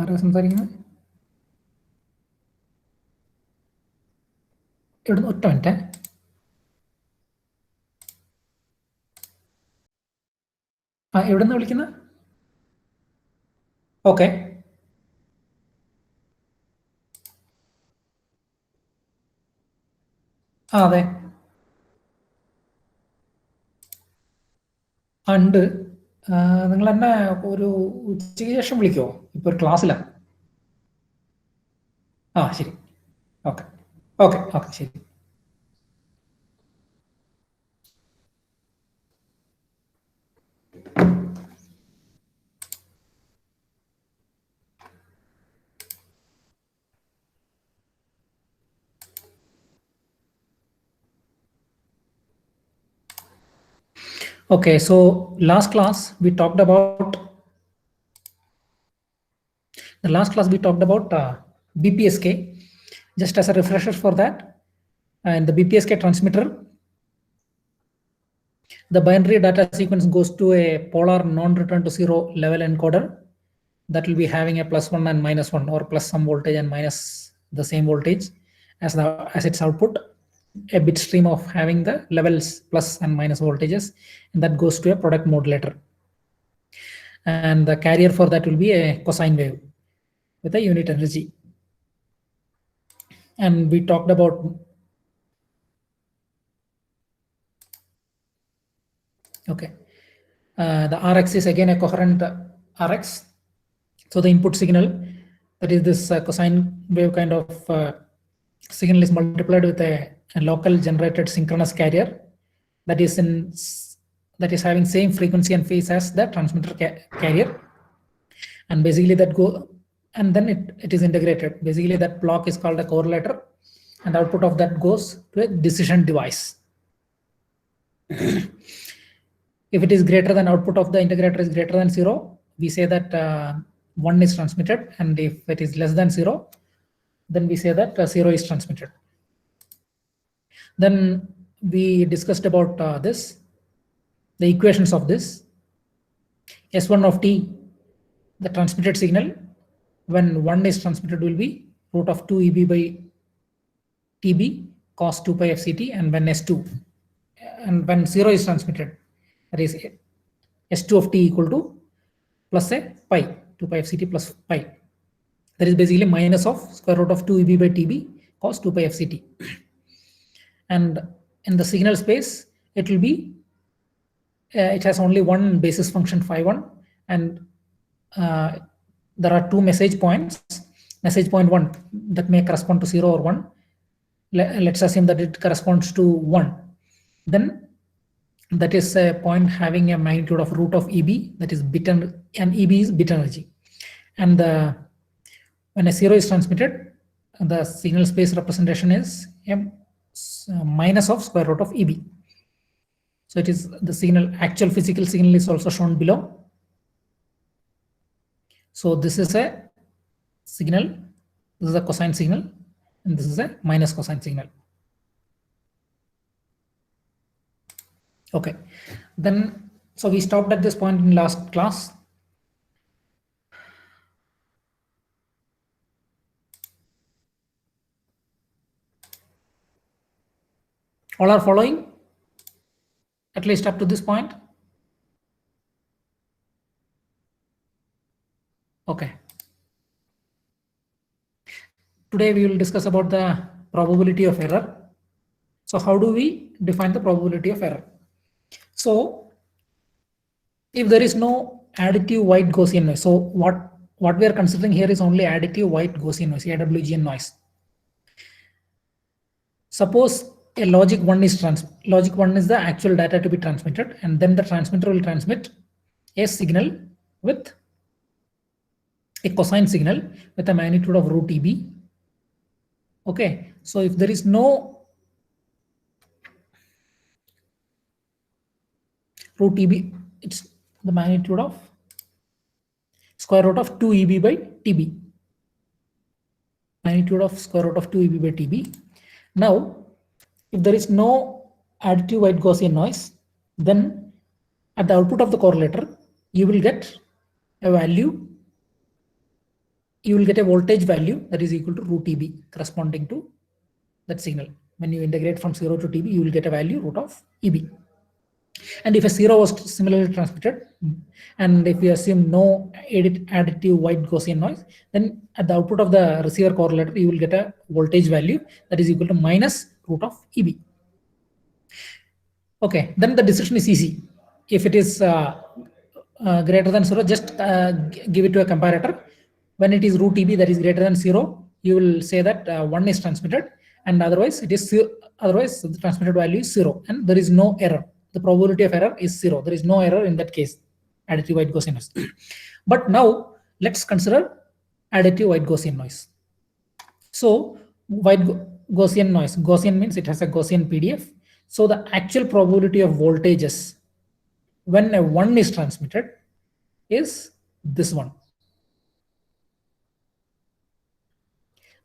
ആരാ സംസാരിക്കുന്നത്? എവിടുന്ന്? ഒറ്റ മിനിറ്റ്. എവിടുന്ന് വിളിക്കുന്നത്? ഓക്കെ. അതെ, ഉണ്ട്. നിങ്ങൾ എന്നെ ഒരു ഉച്ചയ്ക്ക് ശേഷം വിളിക്കുമോ? ഇപ്പോൾ ഒരു ക്ലാസ്സിലാണ്. ശരി. ഓക്കെ ഓക്കെ ഓക്കെ, ശരി. Okay, so last class we talked about BPSK. Just as a refresher for that, and the BPSK transmitter, the binary data sequence goes to a polar non-return to zero level encoder that will be having a +1 and -1, or plus some voltage and minus the same voltage as its output, a bit stream of having the levels plus and minus voltages, and that goes to a product modulator. And the carrier for that will be a cosine wave with a unit energy. And we talked about the Rx is again a coherent Rx. So the input signal, that is this cosine wave kind of signal, is multiplied with a local generated synchronous carrier that is having same frequency and phase as the transmitter carrier, and basically that and then it is integrated. Basically that block is called a correlator, and the output of that goes to a decision device. If it is greater than, output of the integrator is greater than 0, we say that 1 is transmitted, and if it is less than 0, then we say that 0 is transmitted. Then we discussed about the equations of this. S1 of t, the transmitted signal, when 1 is transmitted, will be √2 EB by TB cos 2 pi FCT, and when S2, and when 0 is transmitted, that is S2 of t equal to plus a pi, 2 pi FCT plus pi. That is basically minus of √2 EB by TB cos 2 pi FCT. And in the signal space, it will be, it has only one basis function phi1, and there are two message points. Message point 1 that may correspond to 0 or 1. Let's assume that it corresponds to 1. Then that is a point having a magnitude of √ of EB, that is bit, and EB is bit energy. And when a 0 is transmitted, the signal space representation is minus of √ of EB. So it is the signal, actual physical signal is also shown below. So this is a signal, this is a cosine signal, and this is a minus cosine signal. Okay, then so we stopped at this point in last class. All are following, at least up to this point? Okay. Today we will discuss about the probability of error. So how do we define the probability of error? So if there is no additive white Gaussian noise, so what we are considering here is only additive white Gaussian noise, AWGN noise. Suppose a logic 1 is logic 1 is the actual data to be transmitted, and then the transmitter will transmit a signal with a cosine signal with a magnitude of √EB. Okay, so if there is no √EB, it's the magnitude of √2 EB by TB. Magnitude of √2 EB by TB. Now, if there is no additive white Gaussian noise, then at the output of the correlator, you will get a value you will get a voltage value that is equal to root EB corresponding to that signal. When you integrate from 0 to TB, you will get a value root of EB. And if a 0 was similarly transmitted, and if we assume no additive white Gaussian noise, then at the output of the receiver correlator, you will get a voltage value that is equal to minus root of EB. Okay, then the decision is easy. If it is greater than 0, just give it to a comparator. When it is root EB that is greater than 0, you will say that 1 is transmitted, and otherwise it is otherwise the transmitted value is 0, and there is no error. The probability of error is 0. There is no error in that case, additive white Gaussian noise. But now let's consider additive white Gaussian noise. So white Gaussian noise, Gaussian means it has a Gaussian PDF. So the actual probability of voltages when a 1 is transmitted is this one.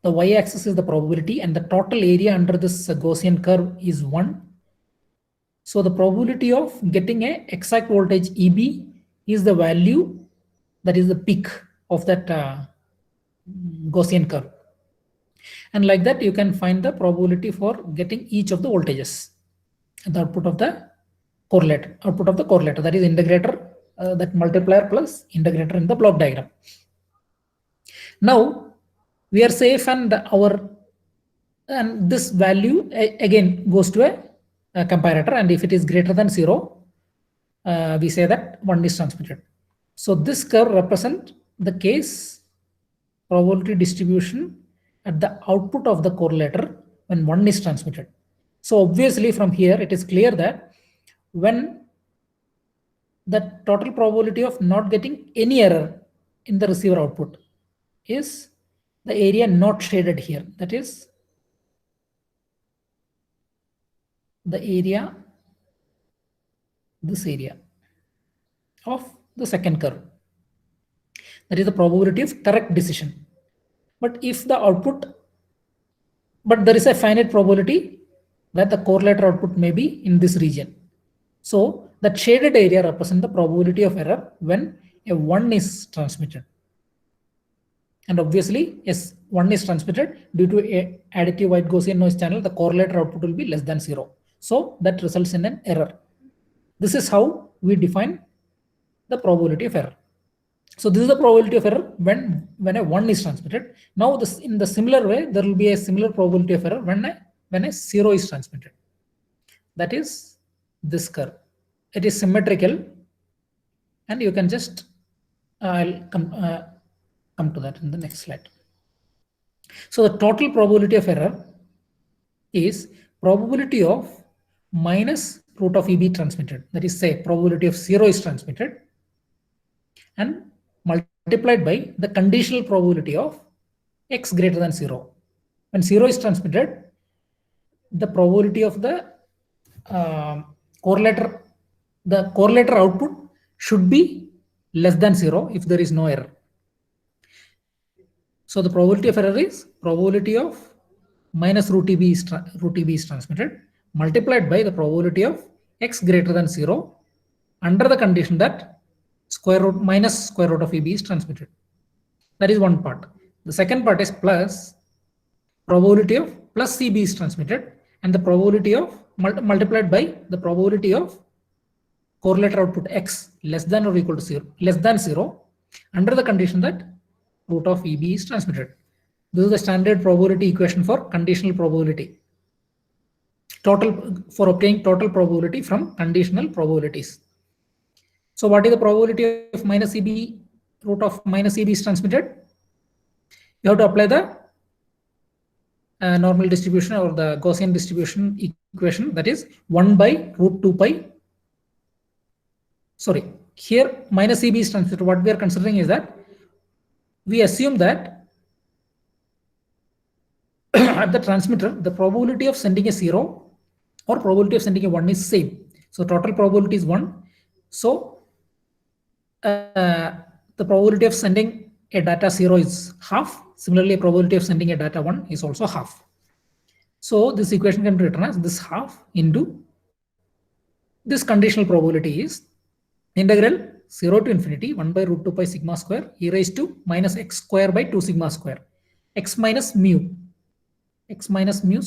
The y-axis is the probability, and the total area under this Gaussian curve is 1. So the probability of getting a exact voltage EB is the value that is the peak of that Gaussian curve. And like that, you can find the probability for getting each of the voltages at the output of the correlator, that is integrator, that multiplier plus integrator in the block diagram. Now we are safe, and this value again goes to a comparator, and if it is greater than 0, we say that 1 is transmitted. So this curve represents the case probability distribution at the output of the correlator when 1 is transmitted. So obviously from here it is clear that when the total probability of not getting any error in the receiver output is the area not shaded here, that is the area, this area of the second curve, that is the probability of correct decision. But if the output, but there is a finite probability that the correlator output may be in this region. So that shaded area represents the probability of error when a 1 is transmitted. And obviously, yes, 1 is transmitted due to a additive white Gaussian noise channel, the correlator output will be less than 0. So that results in an error. This is how we define the probability of error. So this is the probability of error when a 1 is transmitted. Now this, in the similar way, there will be a similar probability of error when a 0 is transmitted. That is this curve. It is symmetrical, and you can just I'll come to that in the next slide. So the total probability of error is probability of minus root of EB transmitted. That is, say, probability of 0 is transmitted, and multiplied by the conditional probability of x greater than 0. When 0 is transmitted, the probability of the correlator output should be less than 0 if there is no error. So the probability of error is probability of minus root EB is transmitted, multiplied by the probability of x greater than 0 under the condition that minus square root of EB is transmitted. That is one part. The second part is plus probability of plus CB is transmitted, and the probability of multiplied by the probability of correlator output x less than or equal to 0 under the condition that root of EB is transmitted. This is the standard probability equation for conditional probability. For obtaining total probability from conditional probabilities. So what is the probability of minus EB, root of minus EB is transmitted? You have to apply the normal distribution or the Gaussian distribution equation, that is 1 by root 2 pi. Sorry, here minus EB is transmitted. What we are considering is that we assume that at the transmitter, the probability of sending a 0 or probability of sending a 1 is same. So total probability is 1. So the probability of sending a data 0 is half. Similarly, probability of sending a data 1 is also half. So this equation can be written as this half into this conditional probability is integral 0 to infinity 1 by root 2 pi sigma square e raised to minus x square by 2 sigma square, x minus mu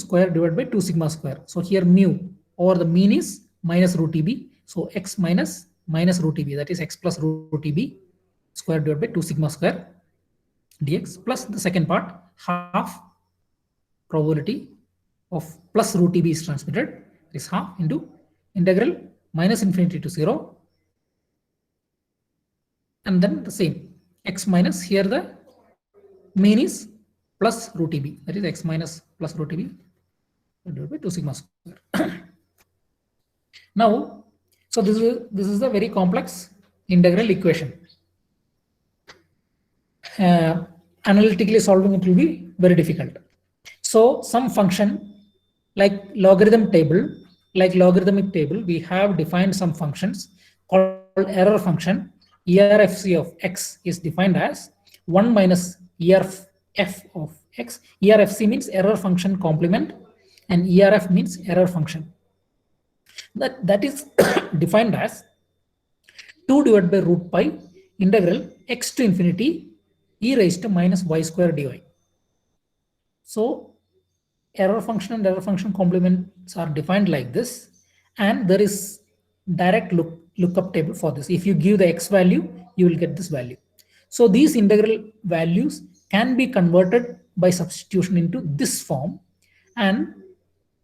square divided by 2 sigma square. So here mu over the mean is minus root EB. So x minus root EB, that is x plus root EB square divided by 2 sigma square dx, plus the second part, half probability of plus root EB is transmitted, is half into integral minus infinity to 0, and then the same x minus, here the mean is plus root EB, that is x minus plus root EB divided by 2 sigma square. Now, so this is a very complex integral equation. Analytically solving it will be very difficult. So some function like logarithmic table, we have defined some functions called error function. ERFC of x is defined as 1 minus ERF of x. ERFC means error function complement, and ERF means error function. That is defined as 2 divided by root pi integral x to infinity e raised to minus y square dy. So error function and error function complements are defined like this, and there is direct lookup table for this. If you give the x value, you will get this value. So these integral values can be converted by substitution into this form, and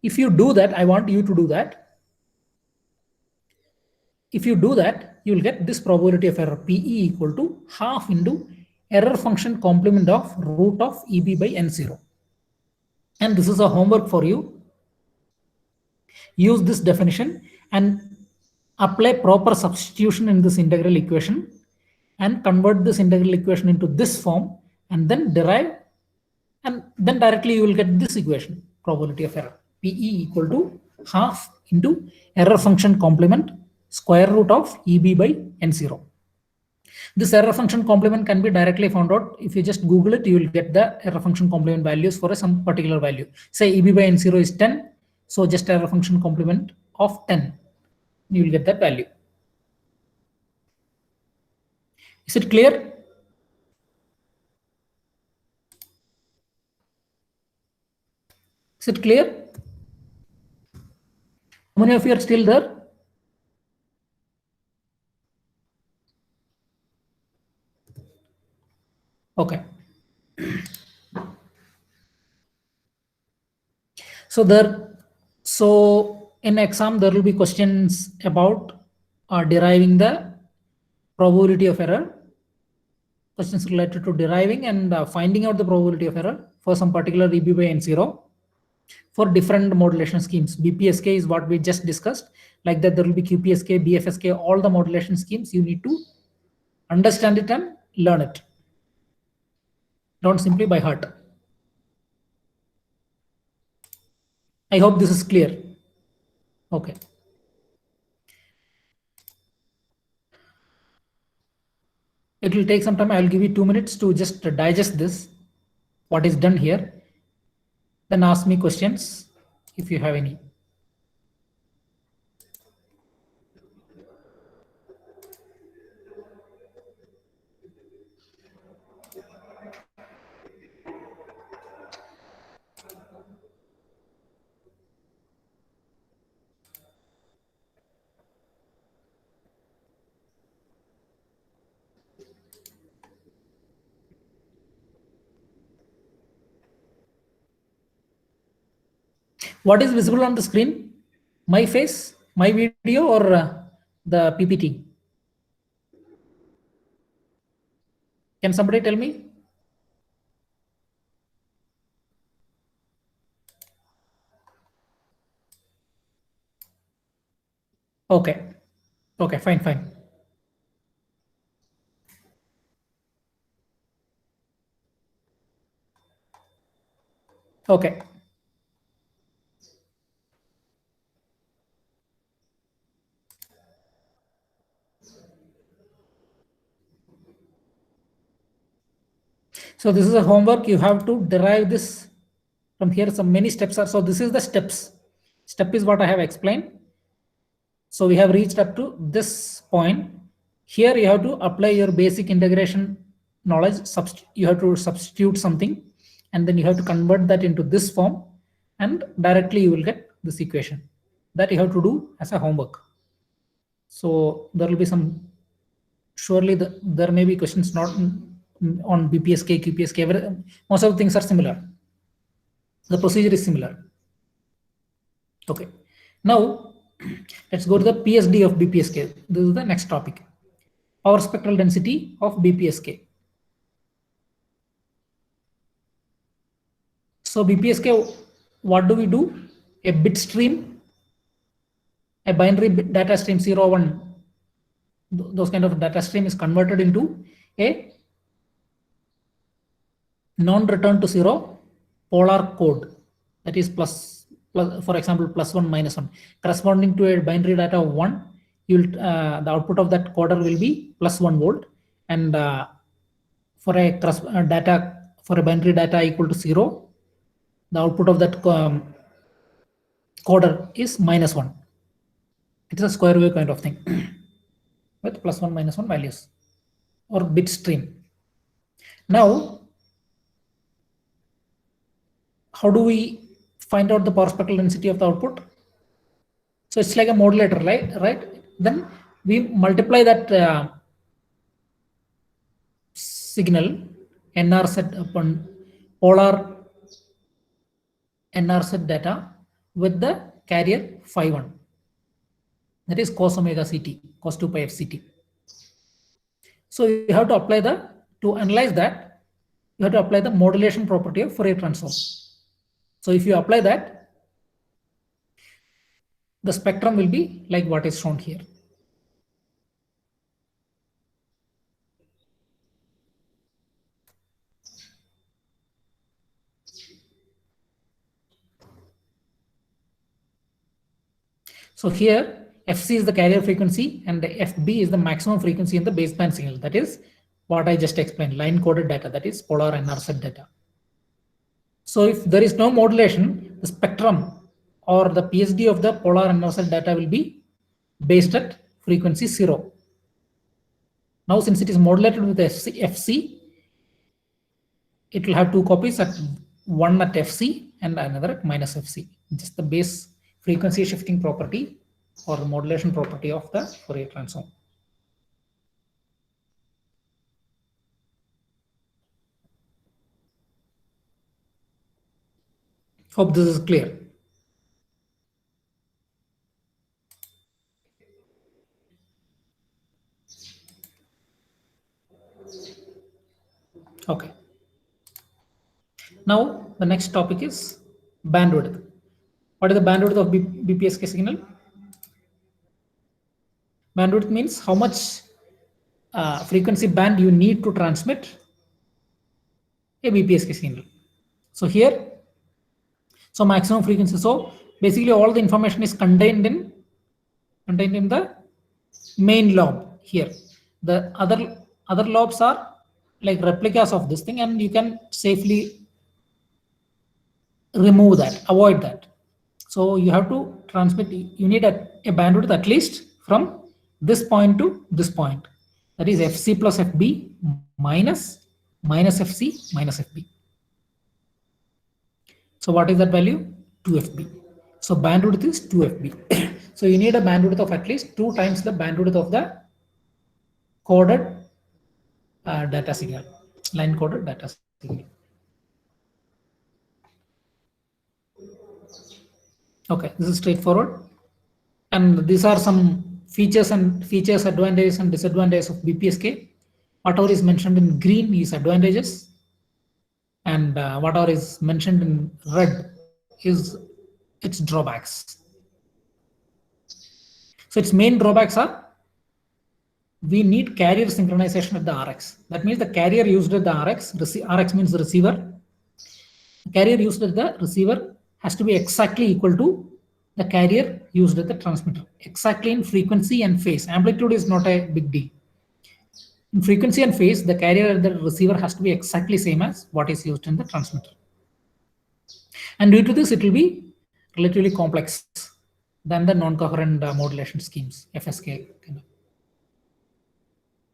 if you do that, I want you to do that. If you do that, you will get this probability of error PE equal to half into error function complement of root of EB by N0. And this is a homework for you. Use this definition and apply proper substitution in this integral equation and convert this integral equation into this form, and then derive, and then directly you will get this equation, probability of error PE equal to half into error function complement square root of EB by N0. This error function complement can be directly found out. If you just Google it, you will get the error function complement values for some particular value. Say EB by N0 is 10. So just error function complement of 10. You will get that value. Is it clear? Is it clear? How many of you are still there? Okay. So in exam, there will be questions about deriving the probability of error, questions related to deriving and finding out the probability of error for some particular EB by N0 for different modulation schemes. BPSK is what we just discussed. Like that, there will be QPSK, BFSK, all the modulation schemes. You need to understand it and learn it. Don't simply by heart. I hope this is clear. Okay. It will take some time. I'll give you 2 minutes to just digest this, what is done here. Then ask me questions if you have any. What is visible on the screen? My face, my video, or the PPT? Can somebody tell me? Okay. Okay, fine. Okay. So this is a homework. You have to derive this from here. Some many steps are. So this is the steps. Step is what I have explained. So we have reached up to this point. Here you have to apply your basic integration knowledge. You have to substitute something, and then you have to convert that into this form, and directly you will get this equation. That you have to do as a homework. So there will be some, surely there may be questions not on BPSK, QPSK. Most of the things are similar. The procedure is similar. Okay. Now let's go to the PSD of BPSK. This is the next topic. Power spectral density of BPSK. So BPSK, what do we do? A bit stream, a binary data stream 0, 1, those kind of data stream is converted into a non-return to 0 polar code, that is plus, for example, +1, -1, corresponding to a binary data of 1. You'll the output of that coder will be +1 volt, and for a binary data equal to 0, the output of that coder is -1. It is a square wave kind of thing with +1, -1 values, or bit stream. Now, how do we find out the power spectral density of the output? So it's like a modulator, right? Then we multiply that signal NR set upon polar NR set data with the carrier phi1. That is cos omega ct, cos 2 pi f ct. So you have to apply to analyze that, you have to apply the modulation property of Fourier transform. So if you apply that, the spectrum will be like what is shown here. So here Fc is the carrier frequency and the Fb is the maximum frequency in the baseband signal. That is what I just explained, line coded data, that is polar NR set data. So if there is no modulation, the spectrum or the PSD of the polar NR set data will be based at frequency 0. Now since it is modulated with Fc, it will have two copies, at one at Fc and another at -Fc. Just the base frequency shifting property or the modulation property of the Fourier transform. Hope this is clear. Okay. Now the next topic is bandwidth. What is the bandwidth of BPSK signal? Bandwidth means how much frequency band you need to transmit a BPSK signal. So here, so maximum frequency. So basically all the information is contained in the main lobe here. The other lobes are like replicas of this thing, and you can safely remove that, avoid that. So you have to transmit, you need a bandwidth at least from this point to this point. That is Fc plus Fb minus Fc minus Fb. So what is that value? 2Fb. So bandwidth is 2Fb. So you need a bandwidth of at least 2 times the bandwidth of the coded data signal, line coded data signal. Okay, this is straightforward. And these are some features, advantages and disadvantages of BPSK. Whatever is mentioned in green is advantages, and whatever is mentioned in red is its drawbacks. So its main drawbacks are, we need carrier synchronization at the Rx. That means the carrier used at the Rx, Rx means the receiver. The carrier used at the receiver has to be exactly equal to the carrier used at the transmitter, exactly in frequency and phase. Amplitude is not a big deal. In frequency and phase, the carrier at the receiver has to be exactly same as what is used in the transmitter. And due to this, it will be relatively complex than the non-coherent modulation schemes, FSK.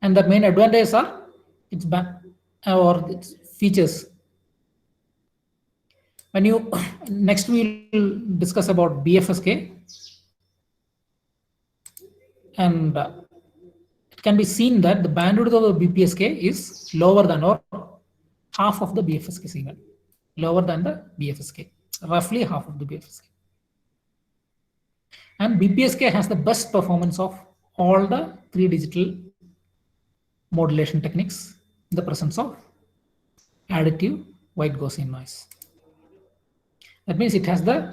And the main advantages are its or its features. When you next we'll discuss about BFSK, and it can be seen that the bandwidth of the BPSK is lower than or half of the BFSK signal, lower than the BFSK, roughly half of the BFSK. And BPSK has the best performance of all the 3 digital modulation techniques in the presence of additive white Gaussian noise. That means it has the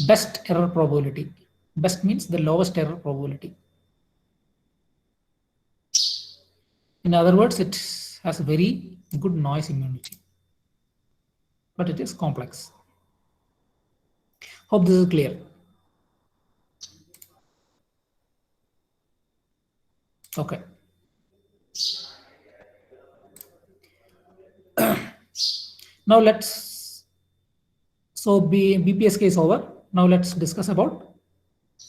best error probability. Best means the lowest error probability. In other words, it has a very good noise immunity, but it is complex. Hope this is clear. Okay. Now BPSK is over. Now let's discuss about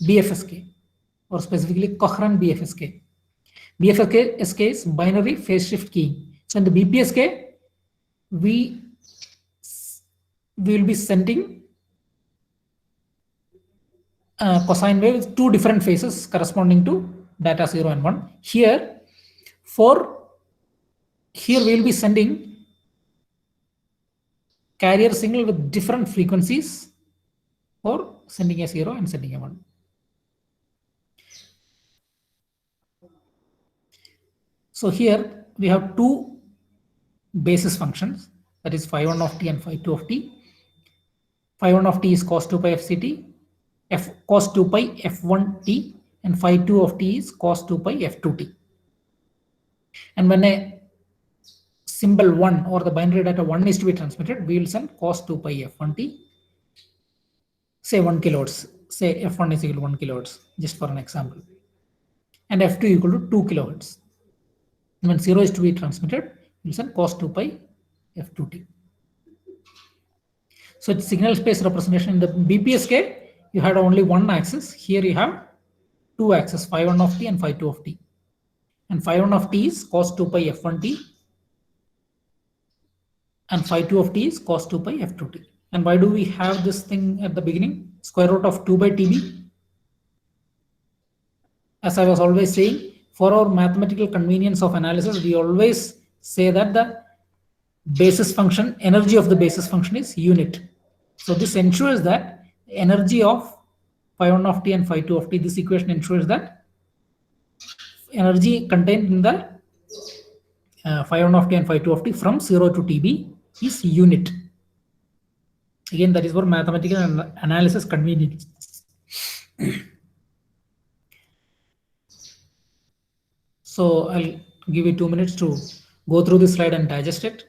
BFSK, or specifically coherent BFSK. BFSK is binary phase shift keying. So in the BPSK, we will be sending cosine wave with 2 different phases corresponding to data 0 and 1. Here we will be sending carrier signal with different frequencies for sending a 0 and sending a 1. So here we have 2 basis functions, that is phi 1 of t and phi 2 of t. Phi 1 of t is cos 2 pi fct, cos 2 pi f1t, and phi 2 of t is cos 2 pi f2t. And when a symbol 1 or the binary data 1 is to be transmitted, we will send cos 2 pi f1t, say 1 kilohertz, say f1 is equal to 1 kilohertz, just for an example, and f2 equal to 2 kilohertz. And when 0 is to be transmitted, we will send cos 2 pi f2t. So it's signal space representation. In the BPSK, you had only 1 axis. Here you have 2 axes, phi 1 of t and phi 2 of t. And phi 1 of t is cos 2 pi f1t, and phi 2 of t is cos 2 pi f2t. And why do we have this thing at the beginning? Square root of 2 by tb. As I was always saying, for our mathematical convenience of analysis, we always say that the basis function, energy of the basis function is unit. So this ensures that the energy of phi 1 of t and phi 2 of t, this equation ensures that energy contained in the phi 1 of t and phi 2 of t from 0 to tb is unit. Again, that is for mathematical analysis convenience. So I'll give you 2 minutes to go through this slide and digest it.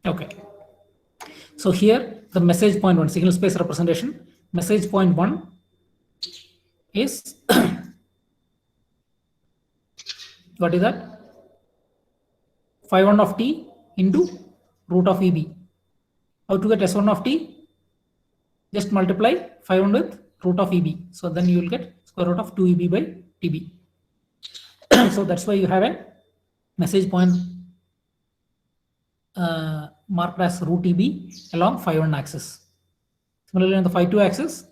Okay. So here the message point 1, signal space representation, message point 1 is what is that? Phi 1 of t into root of EB. How to get S1 of t? Just multiply phi 1 with root of EB. So then you will get square root of 2 EB by TB. So that's why you have a message point marked as root EB along phi 1 axis. Similarly, on the phi 2 axis,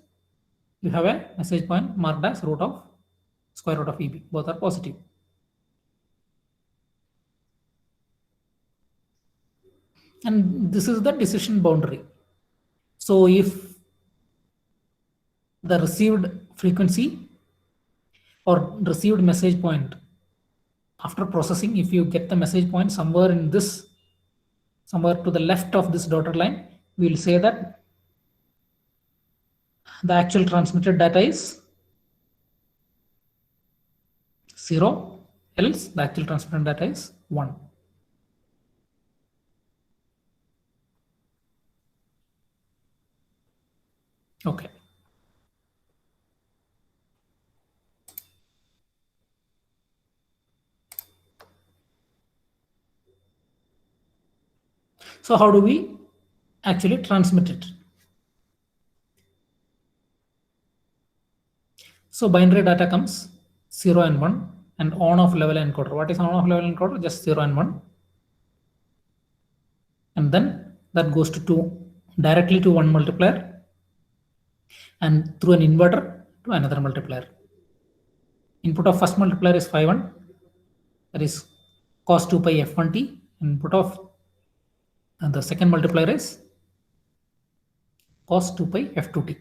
you have a message point marked as root of square root of EB. Both are positive. And this is the decision boundary. So if the received frequency or received message point, after processing, if you get the message point somewhere in this, somewhere to the left of this dotted line, we will say that the actual transmitted data is 0, else the actual transmitted data is 1. Okay. So how do we actually transmit it? So binary data comes 0 and 1 and on-off level encoder. What is on-off level encoder? Just 0 and 1. And then that goes to directly to one multiplier and through an inverter to another multiplier. Input of first multiplier is phi1, that is cos 2 pi f1t. Input of the second multiplier is cos 2 pi f2t.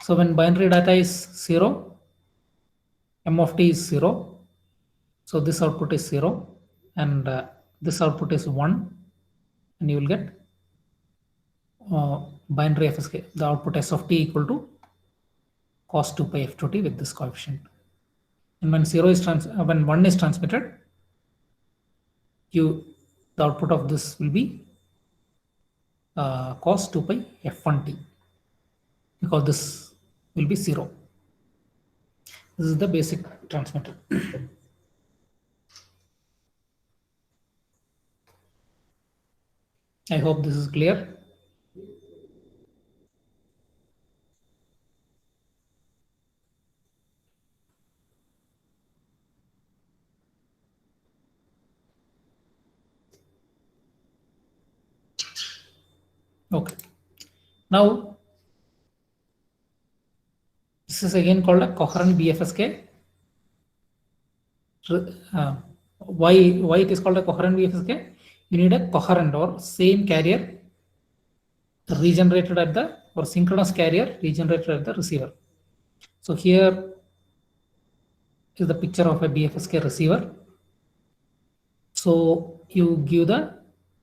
So when binary data is 0, m of t is 0. So this output is 0 and this output is 1, and you will get binary FSK, the output S of t equal to cos 2 pi f2t with this coefficient. And when 0 is when 1 is transmitted, the output of this will be cos 2 pi f1t, because this will be 0. This is the basic transmitter. I hope this is clear. Okay. Now, this is again called a coherent BFSK. Why it is called a coherent BFSK? You need a coherent or same carrier regenerated at the, or synchronous carrier regenerated at the receiver. So here is the picture of a BFSK receiver. So you give the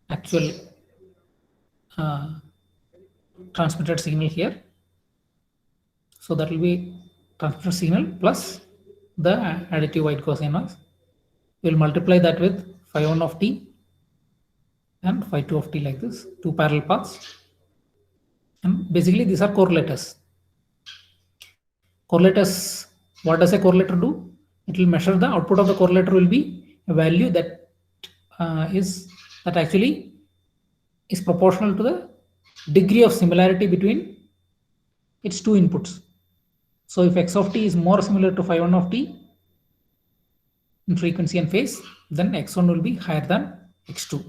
actual transmitted signal here. So that will be transmitted signal plus the additive white Gaussian noise. You will multiply that with phi1 of t and phi2 of t, like this, two parallel paths. And basically these are correlators. Correlators, what does a correlator do? It will measure the output of the correlator will be a value that actually is proportional to the degree of similarity between its two inputs. So if x of t is more similar to phi1 of t in frequency and phase, then x1 will be higher than x2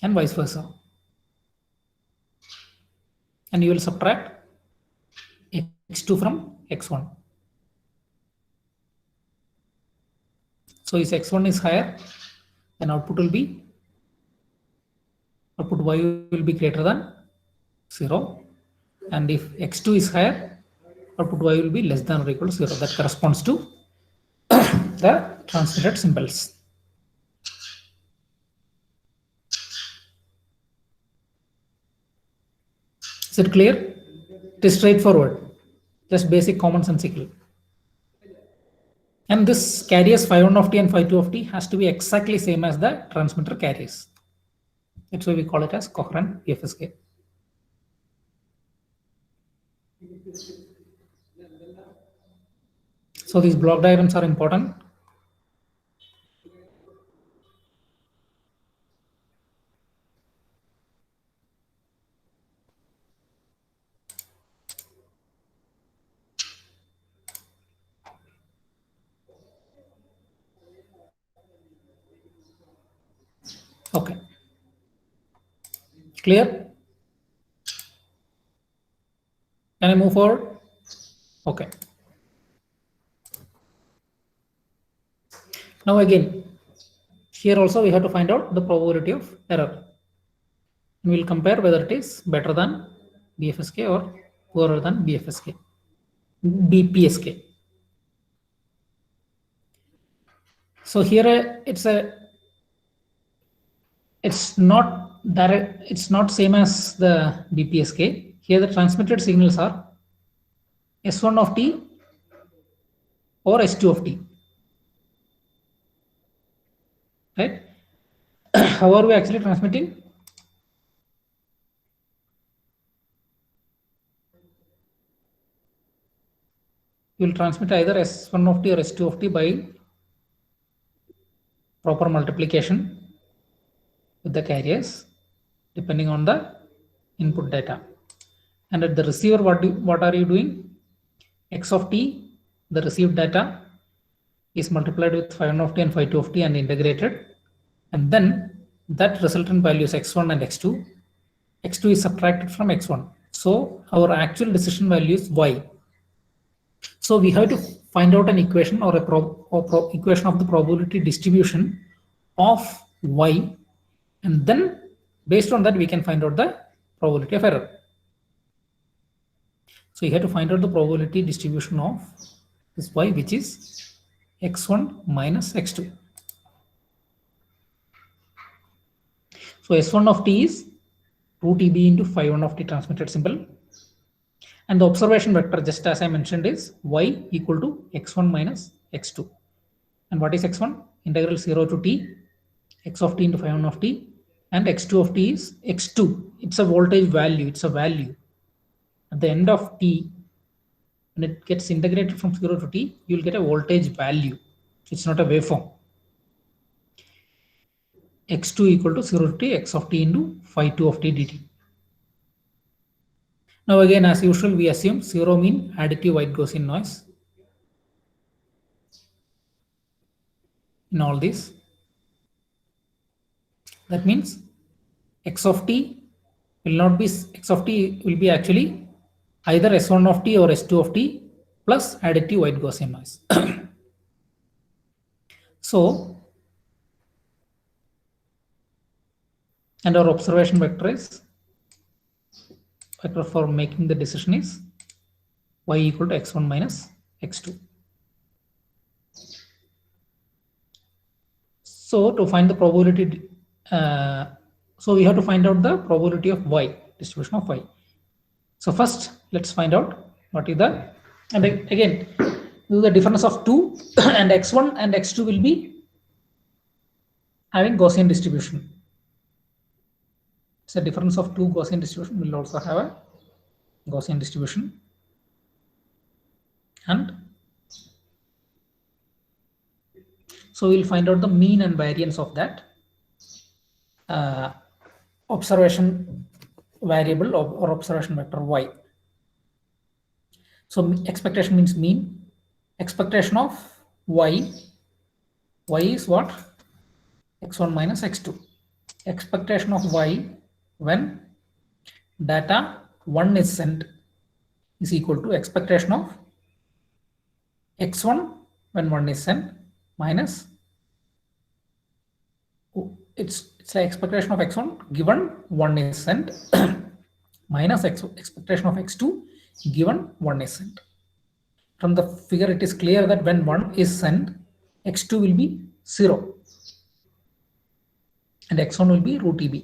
and vice versa. And you will subtract x2 from x1. So if x1 is higher, then output y will be greater than 0. And if x2 is higher, output y will be less than or equal to 0. That corresponds to the transmitted symbols. Is it clear? It is straightforward, just basic common sensical. And this carriers phi1 of t and phi2 of t has to be exactly same as the transmitter carriers. That's why we call it as coherent BFSK. So these block diagrams are important. Okay. Clear? Can I move forward? Okay. Now again, here also we have to find out the probability of error. And we'll compare whether it is better than BFSK or poorer than BFSK, BPSK. So here it's not direct, it's not same as the BPSK. Here the transmitted signals are S1 of t or S2 of t. Right? How are we actually transmitting? You will transmit either S1 of t or S2 of t by proper multiplication with the carriers depending on the input data. And at the receiver, what are you doing? X of t, the received data, is multiplied with phi1 of t and phi2 of t and integrated. And then that resultant values x1 and x2. X2 is subtracted from x1. So our actual decision value is y. So we have to find out an equation or equation of the probability distribution of y, and then based on that we can find out the probability of error. So you have to find out the probability distribution of this y, which is x1 minus x2. So S1 of t is 2tb into phi1 of t transmitted symbol. And the observation vector, just as I mentioned, is y equal to x1 minus x2. And what is x1? Integral 0 to t, x of t into phi1 of t. And x2 of t is x2. It's a voltage value. It's a value. At the end of t, when it gets integrated from 0 to t, you will get a voltage value. It's not a waveform. x2 equal to 0 to t, x of t into phi2 of t dt. Now again, as usual, we assume 0 mean additive white Gaussian noise in all these. That means x of t will not be, x of t will be actually either S1 of t or S2 of t plus additive white Gaussian noise. So, and our observation vector is, vector for making the decision is y equal to x1 minus x2. So to find the probability, so we have to find out the probability of y, distribution of y. So first, let's find out what is the, and again, the difference of 2 and x1 and x2 will be having Gaussian distribution. So difference of 2 Gaussian distribution will also have a Gaussian distribution. And so we'll find out the mean and variance of that observation variable or observation vector y. So expectation means mean. Expectation of y is what? x1 minus x2. Expectation of y when data 1 is sent is equal to expectation of x1 when 1 is sent minus, it's like expectation of x1 given 1 is sent minus expectation of x2 given 1 is sent. From the figure, it is clear that when 1 is sent, x2 will be 0 and x1 will be root EB.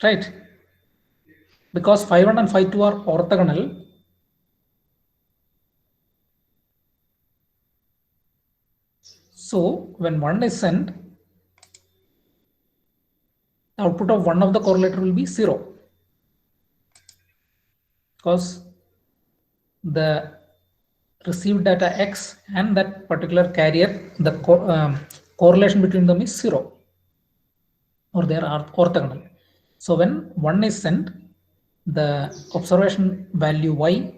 Right? Because phi1 and phi2 are orthogonal, so when 1 is sent, the output of one of the correlator will be 0. Because the received data x and that particular carrier, the correlation between them is 0, or they are orthogonal. So when 1 is sent, the observation value y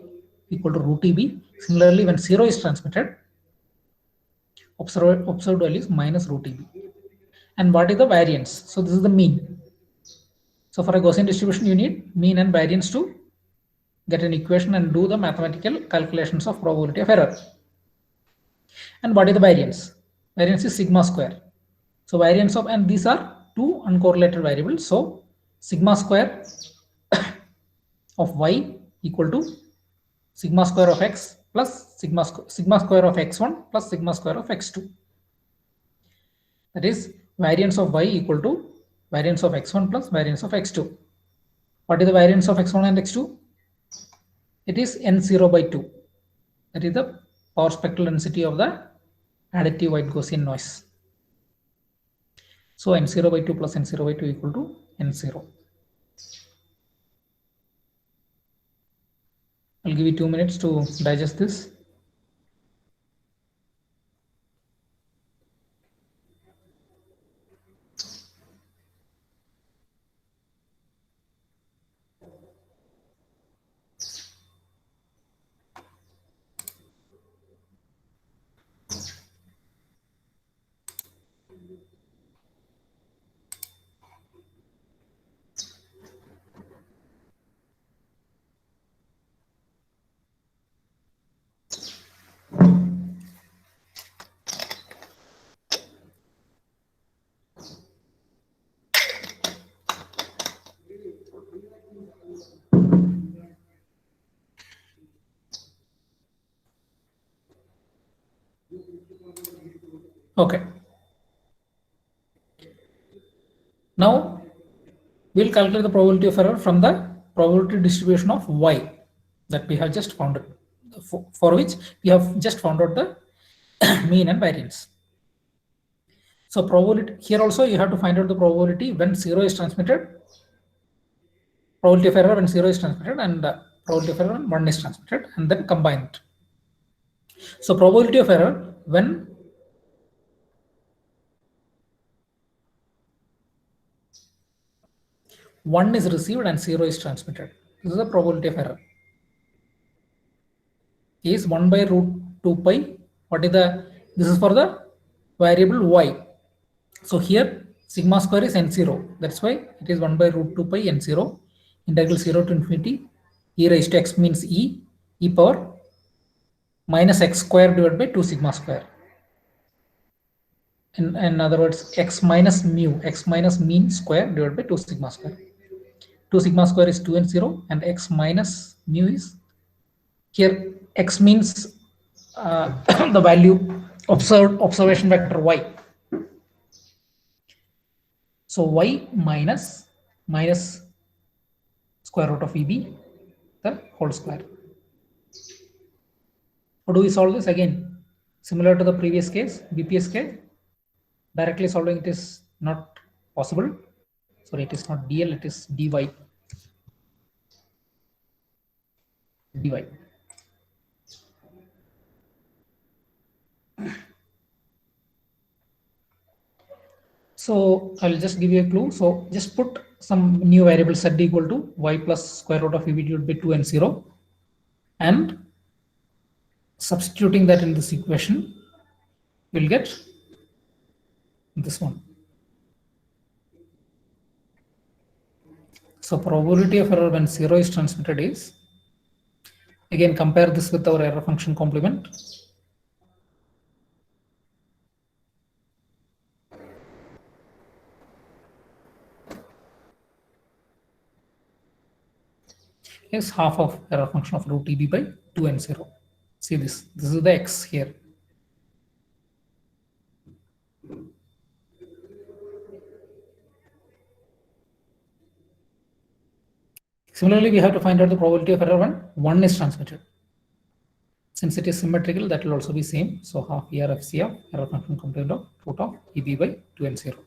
equal to root EB. Similarly, when 0 is transmitted, observed value is minus root EB. And what is the variance? So this is the mean. So for a Gaussian distribution, you need mean and variance to get an equation and do the mathematical calculations of probability of error. And what is the variance? Variance is sigma square. So variance of, and these are two uncorrelated variables. So sigma square of y equal to sigma square of x plus sigma square of x1 plus sigma square of x2. That is variance of y equal to variance of x1 plus variance of x2. What is the variance of x1 and x2? it is N0 by 2. That is the power spectral density of the additive white Gaussian noise. So N0 by 2 plus N0 by 2 equal to N0. I'll give you 2 minutes to digest this. Okay. Now we'll calculate the probability of error from the probability distribution of y that we have just found, for which we have just found out the mean and variance. So probability here also you have to find out the probability when 0 is transmitted, probability of error when 0 is transmitted, and probability of error when 1 is transmitted, and then combine it. So probability of error when one is received and 0 is transmitted. This is the probability of error. Is 1 by root 2 pi. What is the, this is for the variable y. So here sigma square is n0. That's why it is 1 by root 2 pi n0 integral 0 to infinity e raised to x means e power minus x square divided by 2 sigma square. In other words, x minus mean square divided by 2 sigma square. 2 sigma square is 2 and 0, and x minus mu is, here x means the value observation vector y. So y minus square root of EB, the whole square. How do we solve this? Again, similar to the previous case, BPSK, directly solving it is not possible. Sorry, it is not DL, it is dy. So I'll just give you a clue. So just put some new variable z equal to y plus square root of EB divided by 2 and 0, and substituting that in this equation, we'll get this one. So probability of error when 0 is transmitted is, again compare this with our error function complement. Is half of error function of root EB by 2 and 0. See this is the x here. Similarly, we have to find out the probability of error when 1 is transmitted. Since it is symmetrical, that will also be same. So half ERFC of error function complement of root of EB by 2 and 0.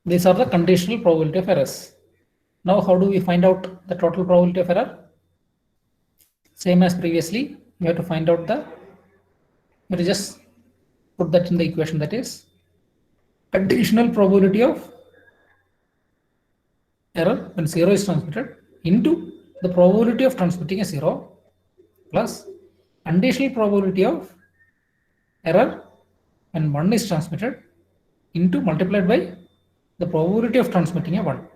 These are the conditional probability of errors. Now, how do we find out the total probability of error? Same as previously, you have to find out you have to just put that in the equation, that is additional probability of error when 0 is transmitted into the probability of transmitting a 0 plus additional probability of error when 1 is transmitted into multiplied by the probability of transmitting a 1.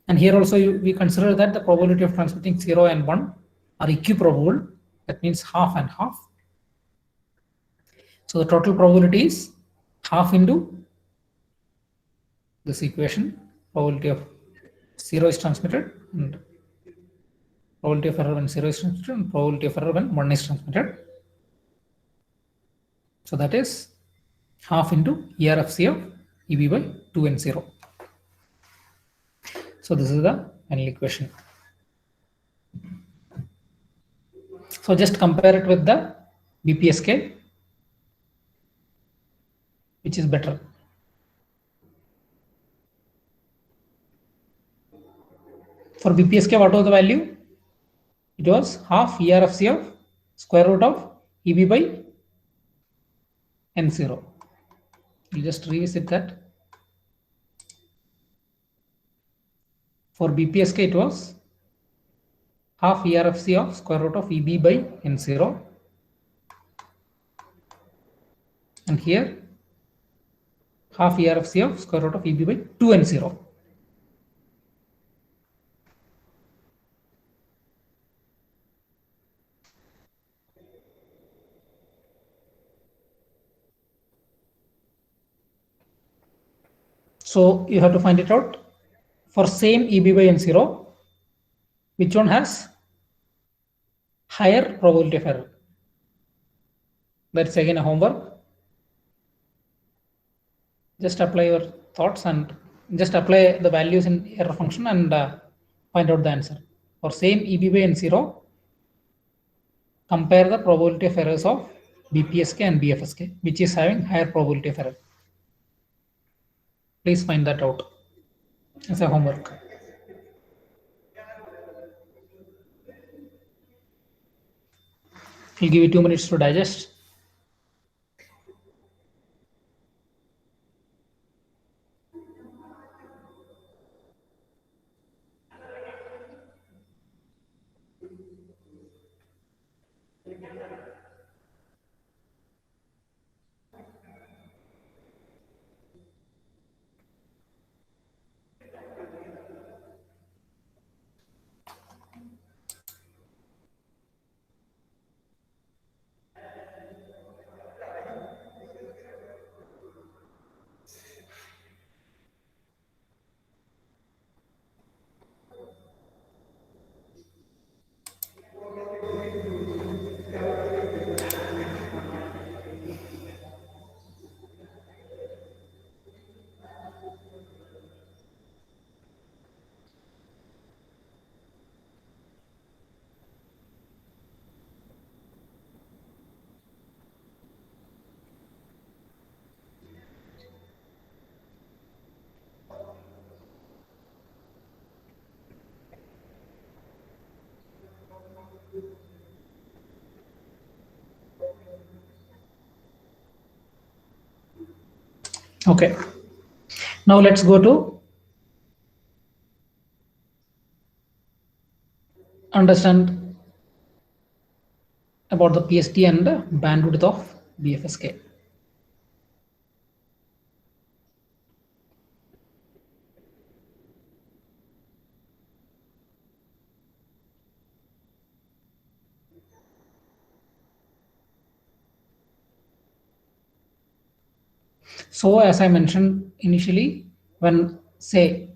And here also we consider that the probability of transmitting 0 and 1 are equiprobable. That means half and half. So the total probability is half into this equation, probability of 0 is transmitted, and probability of error when 0 is transmitted, and probability of error when 1 is transmitted. So that is half into ERFC of EB by 2 and 0. So this is the final equation. So just compare it with the BPSK, which is better. For BPSK, what was the value? It was half ERFC of square root of EB by N0. We'll just revisit that. For BPSK, it was half ERFC of square root of EB by N0. And here, half ERFC of square root of EB by 2N0. So you have to find it out. For same EB by N0, which one has higher probability of error? That's again a homework. Just apply your thoughts and just apply the values in error function and find out the answer. For same EB by N0, compare the probability of errors of BPSK and BFSK, which is having higher probability of error. Please find that out as a homework. I'll give you 2 minutes to digest. Okay. Now let's go to understand about the PST and the bandwidth of BFSK. So as I mentioned initially, when say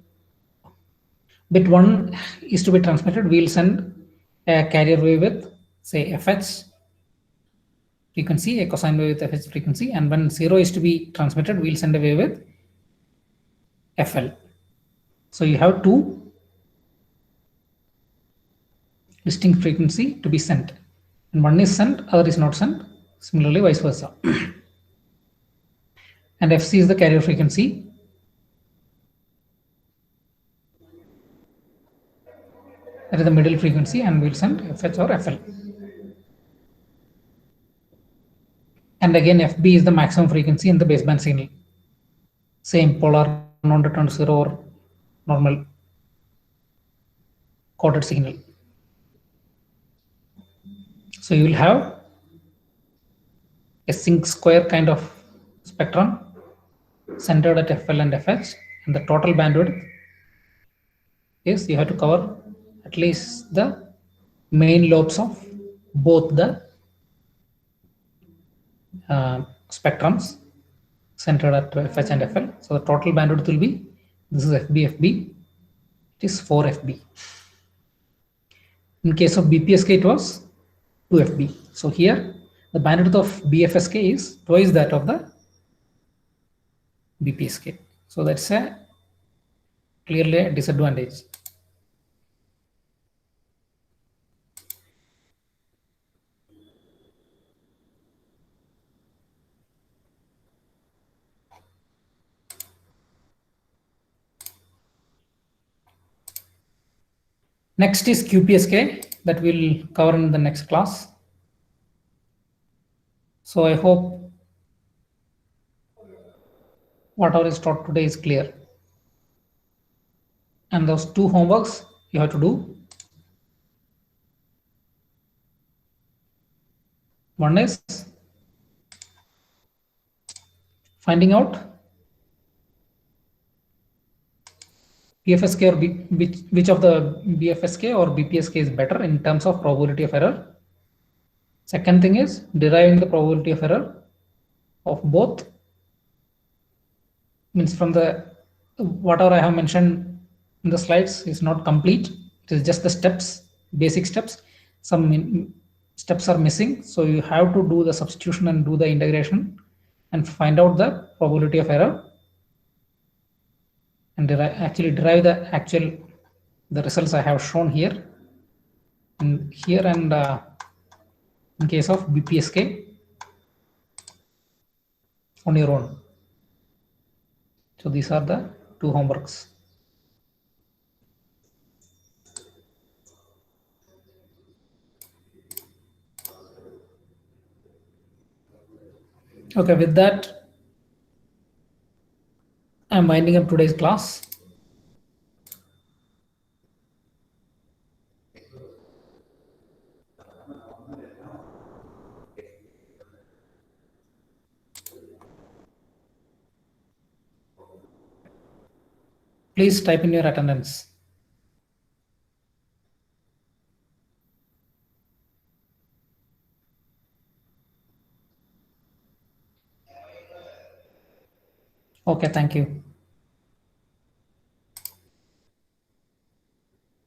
bit 1 is to be transmitted, we'll send a carrier wave with say FH frequency, a cosine wave with FH frequency, and when 0 is to be transmitted, we'll send a wave with FL. So you have 2 distinct frequency to be sent, and one is sent, other is not sent, similarly vice versa. And FC is the carrier frequency. That is the middle frequency, and we'll send FH or FL. And again, FB is the maximum frequency in the baseband signal. Same polar non-return to 0 or normal coded signal. So you will have a sync square kind of spectrum centered at FL and FH, and the total bandwidth is you have to cover at least the main lobes of both the spectrums centered at FH and FL. So the total bandwidth will be, this is FB, it is 4 FB. In case of BPSK, it was 2 FB. So here the bandwidth of BFSK is twice that of the BPSK. So that's a clearly a disadvantage. Next is QPSK that we'll cover in the next class. So I hope whatever is taught today is clear. And those two homeworks you have to do. One is finding out BFSK or which of the BFSK or BPSK is better in terms of probability of error. Second thing is deriving the probability of error of both, means from the whatever I have mentioned in the slides is not complete. It is just the steps, basic steps. Some steps are missing, so you have to do the substitution and do the integration and find out the probability of error and actually derive the results I have shown here and here, and in case of BPSK on your own. So these are the two homeworks. Okay, with that, I'm winding up today's class. Please type in your attendance. Okay, thank you.